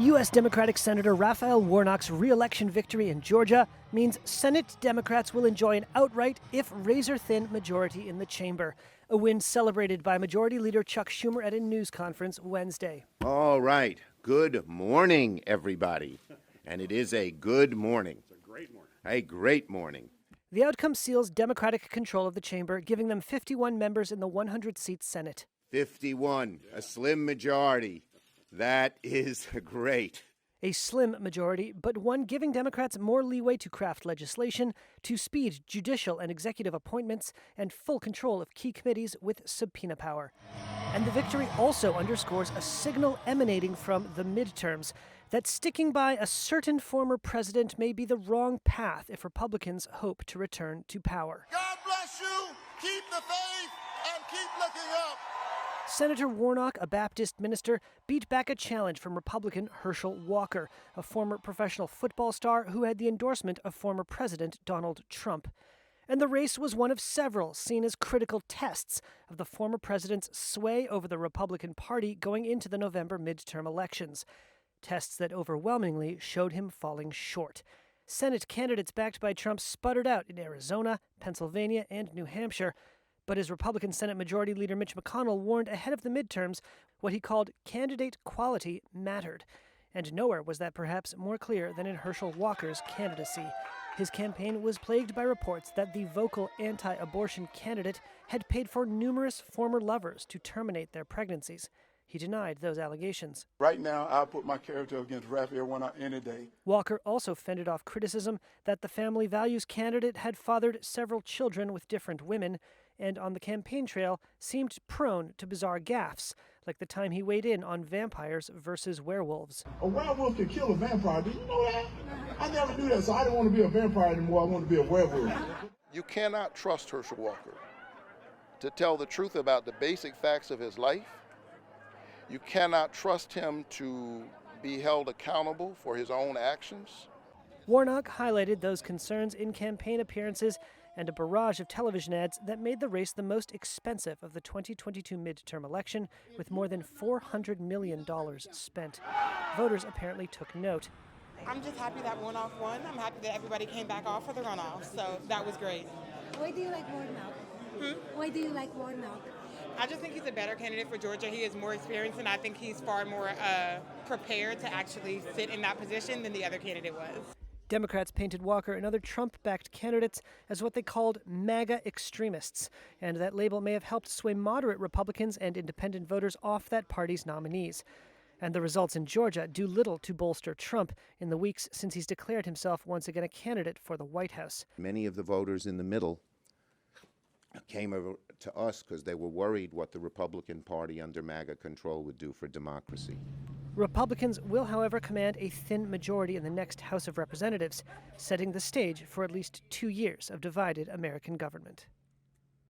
U.S. Democratic Senator Raphael Warnock's re-election victory in Georgia means Senate Democrats will enjoy an outright, if razor-thin, majority in the chamber. A win celebrated by Majority Leader Chuck Schumer at a news conference Wednesday. All right. Good morning, everybody. And it is a good morning. It's a great morning. A great morning. The outcome seals Democratic control of the chamber, giving them 51 members in the 100-seat Senate. 51, a slim majority. That is great. A slim majority, but one giving Democrats more leeway to craft legislation, to speed judicial and executive appointments, and full control of key committees with subpoena power. And the victory also underscores a signal emanating from the midterms that sticking by a certain former president may be the wrong path if Republicans hope to return to power. God bless you. Keep the faith and keep looking up. Senator Warnock, a Baptist minister, beat back a challenge from Republican Herschel Walker, a former professional football star who had the endorsement of former President Donald Trump. And the race was one of several seen as critical tests of the former president's sway over the Republican Party going into the November midterm elections. Tests that overwhelmingly showed him falling short. Senate candidates backed by Trump sputtered out in Arizona, Pennsylvania, and New Hampshire. But as Republican Senate Majority Leader Mitch McConnell warned ahead of the midterms, what he called candidate quality mattered. And nowhere was that perhaps more clear than in Herschel Walker's candidacy. His campaign was plagued by reports that the vocal anti-abortion candidate had paid for numerous former lovers to terminate their pregnancies. He denied those allegations. Right now, I'll put my character against Raphael Warnock any day. Walker also fended off criticism that the family values candidate had fathered several children with different women, and on the campaign trail seemed prone to bizarre gaffes, like the time he weighed in on vampires versus werewolves. A werewolf can kill a vampire. Did you know that? I never knew that, so I didn't want to be a vampire anymore. I want to be a werewolf. You cannot trust Herschel Walker to tell the truth about the basic facts of his life. You cannot trust him to be held accountable for his own actions. Warnock highlighted those concerns in campaign appearances and a barrage of television ads that made the race the most expensive of the 2022 midterm election, with more than $400 million spent. Voters apparently took note. I'm just happy that Warnock won. I'm happy that everybody came back off for the runoff, so that was great. Why do you like Warnock? Why do you like Warnock? I just think he's a better candidate for Georgia. He is more experienced, and I think he's far more prepared to actually sit in that position than the other candidate was. Democrats painted Walker and other Trump-backed candidates as what they called MAGA extremists, and that label may have helped sway moderate Republicans and independent voters off that party's nominees. And the results in Georgia do little to bolster Trump in the weeks since he's declared himself once again a candidate for the White House. Many of the voters in the middle came over to us because they were worried what the Republican Party under MAGA control would do for democracy. Republicans will, however, command a thin majority in the next House of Representatives, setting the stage for at least 2 years of divided American government.